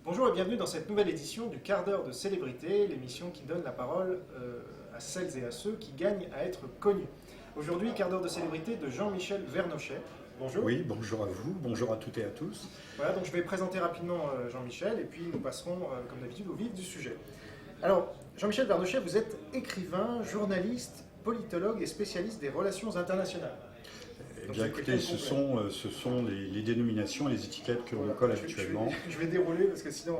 Bonjour et bienvenue dans cette nouvelle édition du quart d'heure de célébrité, l'émission qui donne la parole à celles et à ceux qui gagnent à être connus. Aujourd'hui, quart d'heure de célébrité de Jean-Michel Vernochet. Bonjour. Oui, bonjour à vous, bonjour à toutes et à tous. Voilà, donc je vais présenter rapidement Jean-Michel et puis nous passerons, comme d'habitude, au vif du sujet. Alors, Jean-Michel Vernochet, vous êtes écrivain, journaliste, politologue et spécialiste des relations internationales. Eh bien, écoutez, ce sont les dénominations, les étiquettes que l'on colle habituellement. Je vais dérouler parce que sinon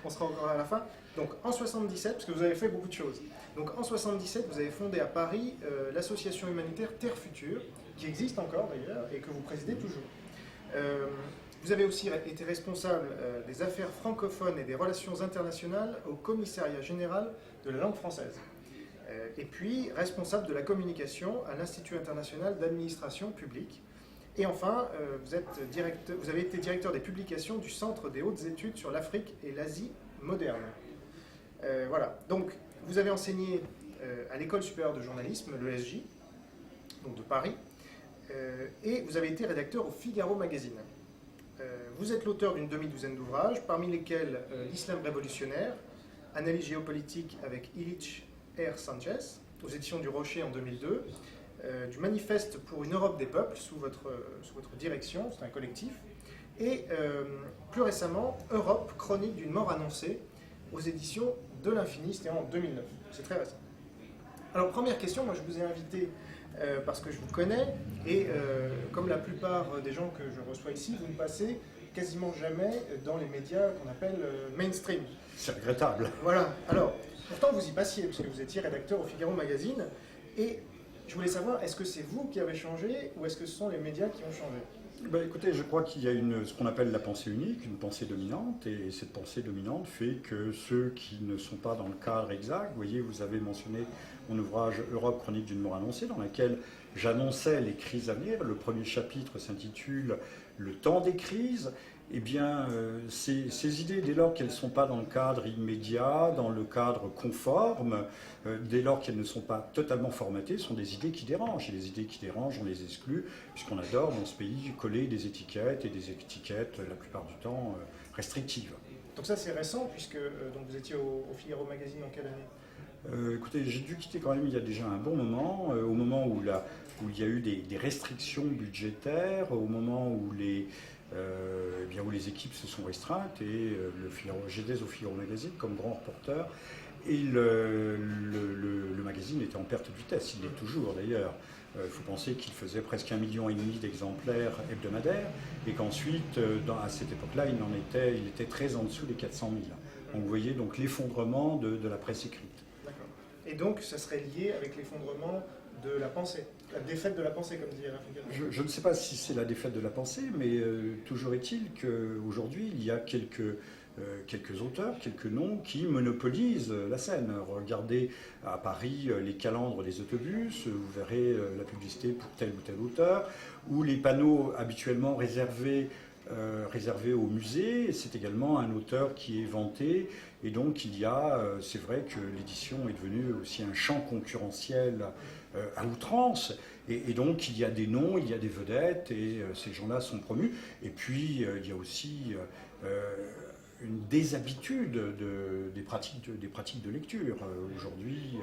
on sera encore à la fin. Donc en 77, parce que vous avez fait beaucoup de choses. Donc en 77, vous avez fondé à Paris l'association humanitaire Terre Future, qui existe encore d'ailleurs et que vous présidez toujours. Vous avez aussi été responsable des affaires francophones et des relations internationales au Commissariat général de la langue française. Et puis responsable de la communication à l'Institut international d'administration publique. Et enfin, vous avez été directeur des publications du Centre des hautes études sur l'Afrique et l'Asie moderne. Voilà, donc vous avez enseigné à l'École supérieure de journalisme, l'ESJ, donc de Paris, et vous avez été rédacteur au Figaro Magazine. Vous êtes l'auteur d'une demi-douzaine d'ouvrages, parmi lesquels L'Islam révolutionnaire, analyse géopolitique avec Illich R. Sanchez, aux éditions du Rocher en 2002, du Manifeste pour une Europe des peuples, sous votre direction, c'est un collectif, et plus récemment, Europe, chronique d'une mort annoncée, aux éditions de l'Infini, c'était en 2009. C'est très récent. Alors, première question, moi je vous ai invité parce que je vous connais, et comme la plupart des gens que je reçois ici, vous ne passez quasiment jamais dans les médias qu'on appelle mainstream. C'est regrettable. Voilà, alors, pourtant vous y passiez, parce que vous étiez rédacteur au Figaro Magazine, et je voulais savoir, est-ce que c'est vous qui avez changé, ou est-ce que ce sont les médias qui ont changé ? Écoutez, je crois qu'il y a ce qu'on appelle la pensée unique, une pensée dominante, et cette pensée dominante fait que ceux qui ne sont pas dans le cadre exact, vous voyez, vous avez mentionné mon ouvrage Europe, chronique d'une mort annoncée, dans laquelle j'annonçais les crises à venir. Le premier chapitre s'intitule Le temps des crises. Eh bien, ces idées, dès lors qu'elles ne sont pas dans le cadre immédiat, dans le cadre conforme, dès lors qu'elles ne sont pas totalement formatées, sont des idées qui dérangent. Et les idées qui dérangent, on les exclut, puisqu'on adore dans ce pays coller des étiquettes, et des étiquettes, la plupart du temps, restrictives. Donc ça c'est récent, puisque donc vous étiez au Figaro Magazine en quelle année ? Écoutez, j'ai dû quitter quand même il y a déjà un bon moment, au moment où il y a eu des restrictions budgétaires, au moment où les équipes se sont restreintes, et j'étais au Figaro Magazine comme grand reporter, et le magazine était en perte de vitesse, il l'est toujours d'ailleurs. Il faut penser qu'il faisait presque 1,5 million d'exemplaires hebdomadaires, et qu'ensuite, à cette époque-là, il était très en dessous des 400 000. Donc vous voyez donc l'effondrement de la presse écrite. D'accord. Et donc ça serait lié avec l'effondrement de la pensée, la défaite de la pensée, comme dit Alain Finkielkraut. Je ne sais pas si c'est la défaite de la pensée, mais toujours est-il qu'aujourd'hui, il y a quelques auteurs, quelques noms qui monopolisent la scène. Regardez à Paris les calandres des autobus, vous verrez la publicité pour tel ou tel auteur, ou les panneaux habituellement réservés au musée, c'est également un auteur qui est vanté, et donc c'est vrai que l'édition est devenue aussi un champ concurrentiel à outrance, et donc il y a des noms, il y a des vedettes, et ces gens-là sont promus, et puis il y a aussi une déshabitude des pratiques de lecture. Aujourd'hui...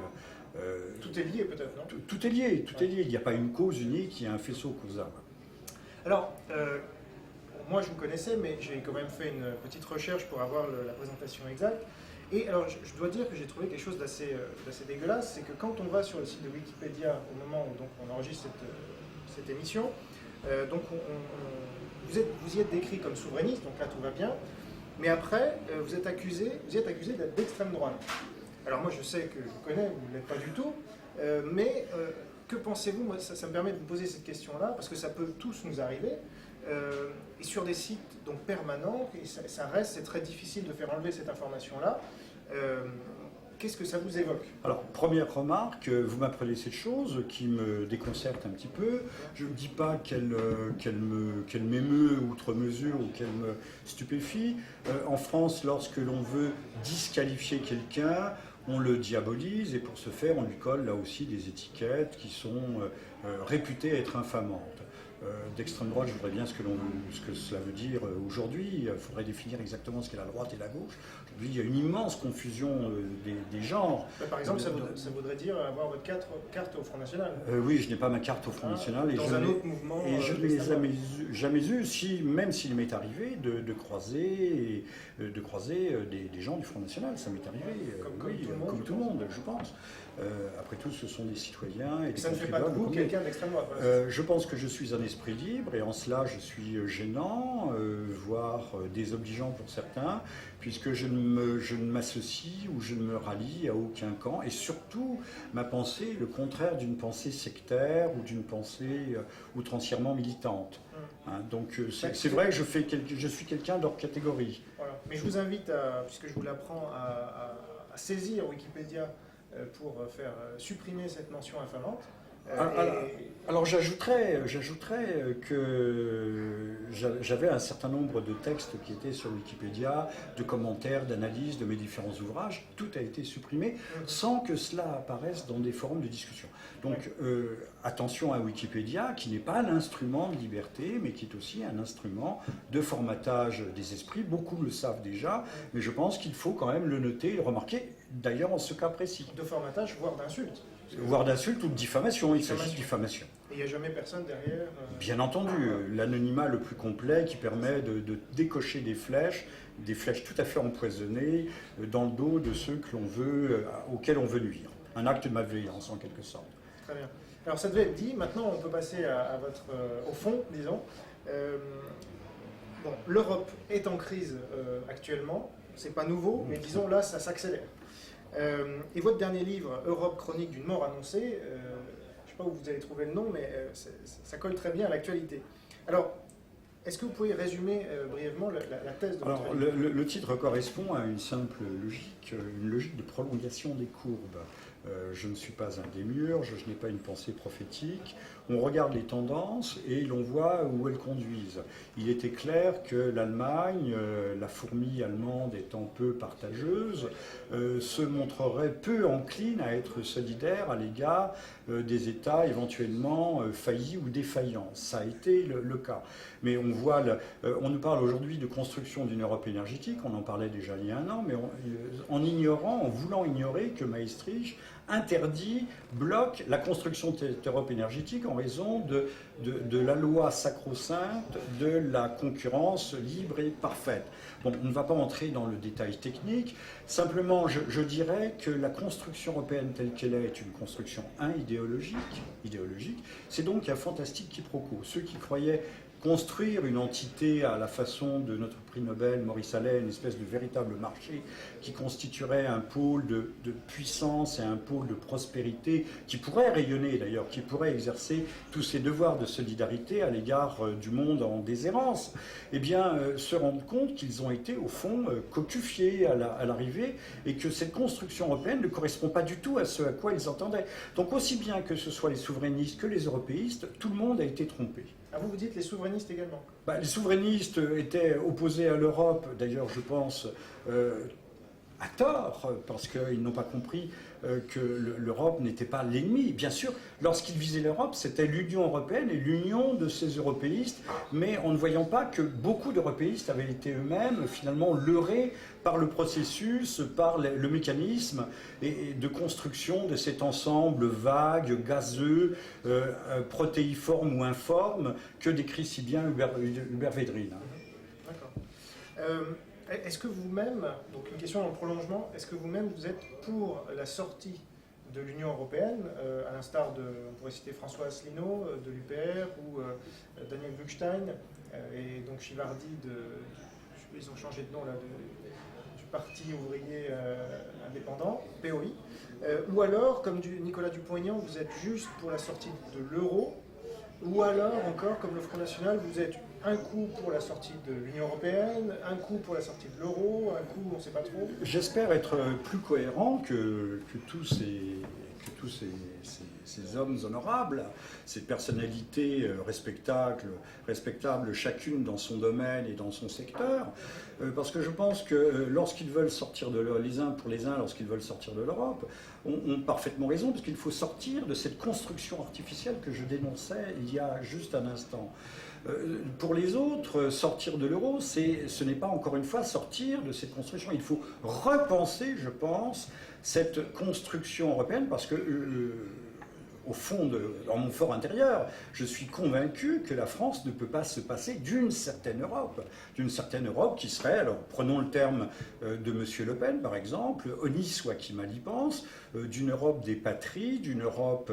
tout est lié peut-être, non ? Tout est lié, il n'y a pas une cause unique, il y a un faisceau causal. Alors, moi je vous connaissais, mais j'ai quand même fait une petite recherche pour avoir la présentation exacte. Et alors, je dois dire que j'ai trouvé quelque chose d'assez dégueulasse, c'est que quand on va sur le site de Wikipédia au moment où donc, on enregistre cette émission, donc vous y êtes décrit comme souverainiste, donc là tout va bien, mais après vous êtes accusé d'être d'extrême droite. Alors moi je sais que je vous connais, vous ne l'êtes pas du tout, mais que pensez-vous ? Moi, ça me permet de vous poser cette question-là, parce que ça peut tous nous arriver, et sur des sites donc, permanents, et ça reste, c'est très difficile de faire enlever cette information-là. Qu'est-ce que ça vous évoque ? Alors, première remarque, vous m'apprenez cette chose qui me déconcerte un petit peu. Je ne dis pas qu'elle m'émeut outre mesure ou qu'elle me stupéfie. En France, lorsque l'on veut disqualifier quelqu'un, on le diabolise, et pour ce faire, on lui colle là aussi des étiquettes qui sont réputées être infamantes. d'extrême droite, je voudrais bien ce que cela veut dire aujourd'hui. Il faudrait définir exactement ce qu'est la droite et la gauche. Aujourd'hui, il y a une immense confusion des genres. Par exemple, ça voudrait dire avoir votre carte au Front National. Oui, je n'ai pas ma carte au Front National. Dans un autre mouvement. Et je ne l'ai jamais eu, même s'il m'est arrivé de croiser des gens du Front National. Ça m'est arrivé, comme tout le monde, je pense. Après tout, ce sont des citoyens et des ça ne fait pas de vous quelqu'un d'extrême droite. Je pense que je suis un esprit libre et en cela je suis gênant, voire désobligeant pour certains, puisque je ne m'associe ou je ne me rallie à aucun camp, et surtout ma pensée est le contraire d'une pensée sectaire ou d'une pensée outrancièrement militante. Donc c'est vrai que je suis quelqu'un d'hors catégorie. Voilà. Mais je vous invite, puisque je vous l'apprends, à saisir Wikipédia pour faire supprimer cette mention infamante. Alors j'ajouterais que j'avais un certain nombre de textes qui étaient sur Wikipédia, de commentaires, d'analyses de mes différents ouvrages. Tout a été supprimé sans que cela apparaisse dans des forums de discussion. Donc attention à Wikipédia, qui n'est pas l'instrument de liberté, mais qui est aussi un instrument de formatage des esprits. Beaucoup le savent déjà, mais je pense qu'il faut quand même le noter et le remarquer, d'ailleurs en ce cas précis. De formatage, voire d'insulte. Voire d'insulte ou de diffamation, il s'agit de diffamation. Et il n'y a jamais personne derrière Bien entendu, l'anonymat le plus complet qui permet de décocher des flèches tout à fait empoisonnées dans le dos de ceux auxquels on veut nuire. Un acte de malveillance en quelque sorte. Très bien. Alors ça devait être dit, maintenant on peut passer au fond, disons. L'Europe est en crise actuellement, c'est pas nouveau, mais disons là ça s'accélère. Et votre dernier livre, Europe, chronique d'une mort annoncée, je ne sais pas où vous avez trouvé le nom, mais ça colle très bien à l'actualité. Alors, est-ce que vous pouvez résumer brièvement la thèse de votre livre ? Le titre correspond à une simple logique, une logique de prolongation des courbes. Je ne suis pas un démiurge, je n'ai pas une pensée prophétique. On regarde les tendances et l'on voit où elles conduisent. Il était clair que l'Allemagne, la fourmi allemande étant peu partageuse, se montrerait peu encline à être solidaire à l'égard des États éventuellement faillis ou défaillants. Ça a été le cas. Mais on voit, on nous parle aujourd'hui de construction d'une Europe énergétique, on en parlait déjà il y a un an, mais en voulant ignorer que Maastricht bloque la construction de cette Europe énergétique en raison de la loi sacro-sainte de la concurrence libre et parfaite. Bon, on ne va pas entrer dans le détail technique, simplement je dirais que la construction européenne telle qu'elle est une construction idéologique, c'est donc un fantastique quiproquo. Ceux qui croyaient construire une entité à la façon de notre prix Nobel, Maurice Allais, une espèce de véritable marché qui constituerait un pôle de puissance et un pôle de prospérité qui pourrait rayonner d'ailleurs, qui pourrait exercer tous ses devoirs de solidarité à l'égard du monde en déshérence, eh bien se rendent compte qu'ils ont été au fond cocufiés à l'arrivée et que cette construction européenne ne correspond pas du tout à ce à quoi ils entendaient. Donc aussi bien que ce soit les souverainistes que les européistes, tout le monde a été trompé. Ah, vous dites les souverainistes également ? Les souverainistes étaient opposés à l'Europe, d'ailleurs je pense à tort, parce qu'ils n'ont pas compris que l'Europe n'était pas l'ennemi. Bien sûr, lorsqu'ils visaient l'Europe, c'était l'Union européenne et l'union de ces européistes, mais en ne voyant pas que beaucoup d'européistes avaient été eux-mêmes finalement leurrés par le processus, par le mécanisme de construction de cet ensemble vague, gazeux, protéiforme ou informe que décrit si bien Hubert Védrine. D'accord. Est-ce que vous-même, donc une question en prolongement, est-ce que vous-même vous êtes pour la sortie de l'Union européenne, à l'instar de, on pourrait citer François Asselineau de l'UPR ou Daniel Gluckstein et donc Chivardi ils ont changé de nom là, du Parti ouvrier indépendant, POI, ou alors, comme Nicolas Dupont-Aignan, vous êtes juste pour la sortie de l'euro, ou alors encore, comme le Front National, vous êtes un coup pour la sortie de l'Union européenne, un coup pour la sortie de l'euro, un coup on ne sait pas trop. J'espère être plus cohérent que tous tous ces hommes honorables, ces personnalités respectables chacune dans son domaine et dans son secteur, parce que je pense que lorsqu'ils veulent sortir les uns pour les uns, lorsqu'ils veulent sortir de l'Europe, ont parfaitement raison, parce qu'il faut sortir de cette construction artificielle que je dénonçais il y a juste un instant. Pour les autres, sortir de l'euro, ce n'est pas encore une fois sortir de cette construction. Il faut repenser, je pense, cette construction européenne, parce que au fond, dans mon fort intérieur, je suis convaincu que la France ne peut pas se passer d'une certaine Europe qui serait, alors prenons le terme de M. Le Pen par exemple, honni soit qui mal y pense, d'une Europe des patries, d'une Europe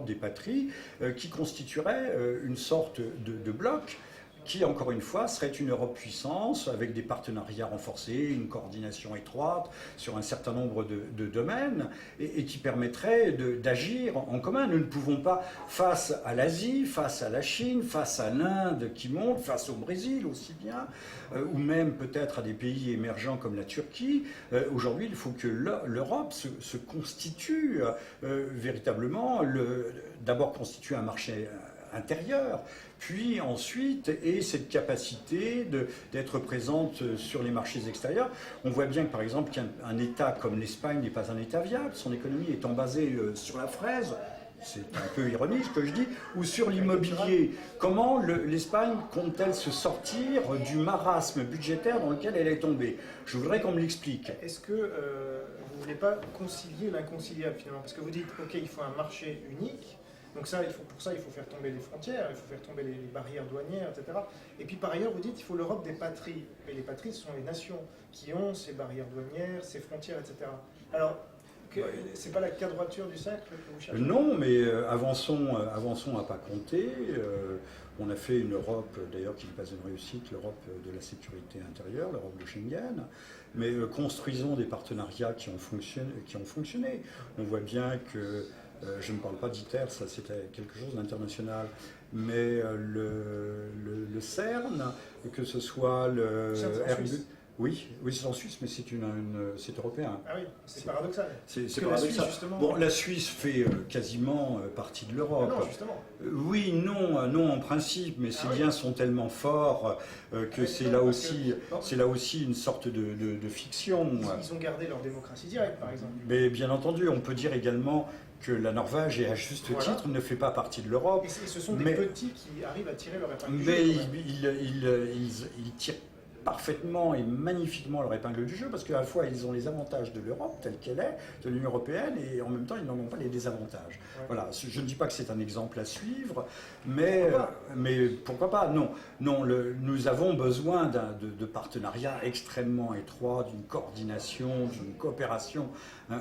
des patries qui constituerait une sorte de bloc qui, encore une fois, serait une Europe puissance, avec des partenariats renforcés, une coordination étroite sur un certain nombre de domaines, et qui permettrait d'agir en commun. Nous ne pouvons pas, face à l'Asie, face à la Chine, face à l'Inde qui monte, face au Brésil aussi bien, ou même peut-être à des pays émergents comme la Turquie, aujourd'hui, il faut que l'Europe se constitue véritablement, d'abord constitue un marché intérieure, puis ensuite, et cette capacité d'être présente sur les marchés extérieurs. On voit bien que, par exemple, qu'un État comme l'Espagne n'est pas un État viable, son économie étant basée sur la fraise, c'est un peu ironique ce que je dis, ou sur l'immobilier. Comment l'Espagne compte-t-elle se sortir du marasme budgétaire dans lequel elle est tombée? Je voudrais qu'on me l'explique. Est-ce que vous ne voulez pas concilier l'inconciliable finalement? Parce que vous dites, ok, il faut un marché unique. Donc pour ça, il faut faire tomber les frontières, il faut faire tomber les barrières douanières, etc. Et puis par ailleurs, vous dites qu'il faut l'Europe des patries. Et les patries, ce sont les nations qui ont ces barrières douanières, ces frontières, etc. Alors, c'est pas la quadrature du cercle que vous cherchez? Non, mais avançons à pas compter. On a fait une Europe, d'ailleurs, qui n'est pas une réussite, l'Europe de la sécurité intérieure, l'Europe de Schengen. Mais construisons des partenariats qui ont fonctionné. On voit bien que je ne parle pas d'ITER, ça c'était quelque chose d'international, mais le CERN, que ce soit le Airbus. Oui, c'est en Suisse, mais c'est européen. Ah oui, c'est paradoxal. C'est paradoxal. La Suisse, justement... Bon, la Suisse fait quasiment partie de l'Europe. Non, justement. Oui, non en principe, mais ces liens sont tellement forts que c'est là aussi une sorte de fiction. Ils ont gardé leur démocratie directe, par exemple. Mais bien entendu, on peut dire également que la Norvège, et à juste titre, ne fait pas partie de l'Europe. Et ce sont des petits qui arrivent à tirer leur épingle du jeu. Mais ils tirent parfaitement et magnifiquement leur épingle du jeu, parce qu'à la fois ils ont les avantages de l'Europe telle qu'elle est, de l'Union européenne, et en même temps ils n'en ont pas les désavantages. Ouais. Voilà, je ne dis pas que c'est un exemple à suivre, mais pourquoi pas? Non, nous avons besoin de partenariats extrêmement étroits, d'une coordination, d'une coopération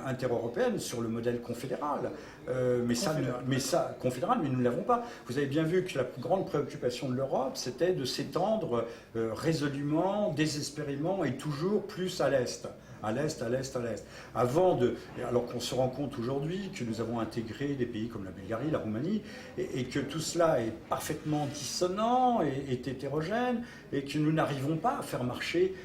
intereuropéenne sur le modèle confédéral. Confédéral, mais nous ne l'avons pas. Vous avez bien vu que la plus grande préoccupation de l'Europe, c'était de s'étendre résolument, désespérément et toujours plus à l'Est. À l'Est. Alors qu'on se rend compte aujourd'hui que nous avons intégré des pays comme la Bulgarie, la Roumanie, et que tout cela est parfaitement dissonant et est hétérogène, et que nous n'arrivons pas à faire marcher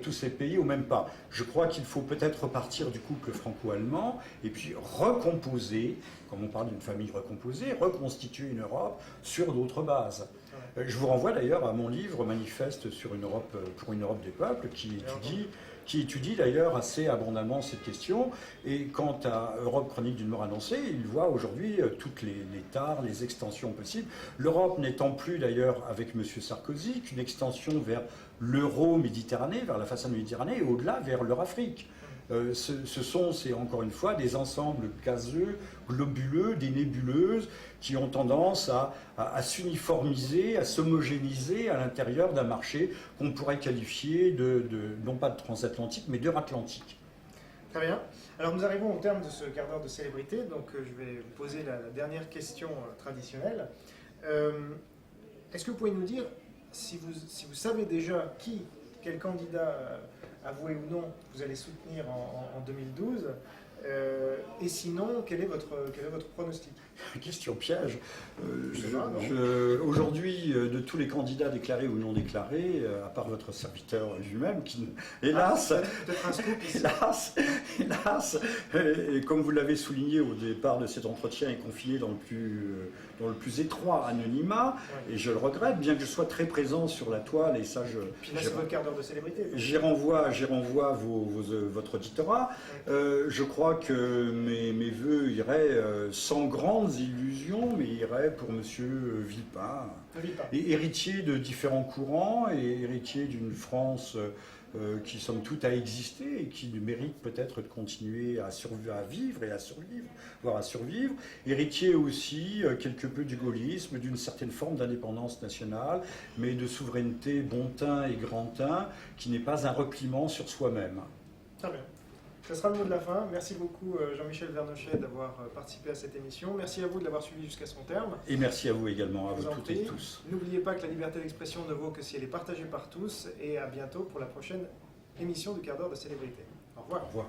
tous ces pays au même pas. Je crois qu'il faut peut-être repartir du couple franco-allemand et puis recomposer, comme on parle d'une famille recomposée, reconstituer une Europe sur d'autres bases. Je vous renvoie d'ailleurs à mon livre Manifeste pour une Europe des peuples qui étudie d'ailleurs assez abondamment cette question. Et quant à Europe chronique d'une mort annoncée, il voit aujourd'hui toutes les tares, les extensions possibles. L'Europe n'étant plus d'ailleurs avec M. Sarkozy qu'une extension vers l'euro-Méditerranée, vers la façade méditerranée, et au-delà vers l'Eurafrique. C'est encore une fois des ensembles gazeux, globuleux, des nébuleuses qui ont tendance à s'uniformiser, à s'homogénéiser à l'intérieur d'un marché qu'on pourrait qualifier non pas de transatlantique, mais d'euratlantique. Très bien. Alors nous arrivons au terme de ce quart d'heure de célébrité, donc je vais vous poser la dernière question traditionnelle. Est-ce que vous pouvez nous dire si vous savez déjà quel candidat, avoué ou non, vous allez soutenir en 2012, et sinon, quel est votre pronostic? Question piège. Aujourd'hui, de tous les candidats déclarés ou non déclarés, à part votre serviteur lui-même, qui, hélas, peut-être un scoop ici. hélas, et comme vous l'avez souligné au départ de cet entretien, est confiné dans le plus étroit anonymat, Ouais. et je le regrette, bien que je sois très présent sur la toile, et ça, Puis là, c'est votre quart d'heure de célébrité. j'y renvoie votre auditorat. Je crois que mes vœux iraient sans grandes illusions, mais iraient pour Monsieur Villepin, N'oublie pas. et héritier de différents courants et héritier d'une France qui, somme toute, a existé et qui mérite peut-être de continuer à vivre et à survivre, voire à survivre. Héritier aussi, quelque peu du gaullisme, d'une certaine forme d'indépendance nationale, mais de souveraineté bon-teint et grand-teint, qui n'est pas un repliement sur soi-même. Très bien. Ce sera le mot de la fin. Merci beaucoup Jean-Michel Vernochet d'avoir participé à cette émission. Merci à vous de l'avoir suivi jusqu'à son terme. Et merci à vous également, à Je vous en toutes prie. et tous. N'oubliez pas que la liberté d'expression ne vaut que si elle est partagée par tous. Et à bientôt pour la prochaine émission du quart d'heure de célébrité. Au revoir. Au revoir.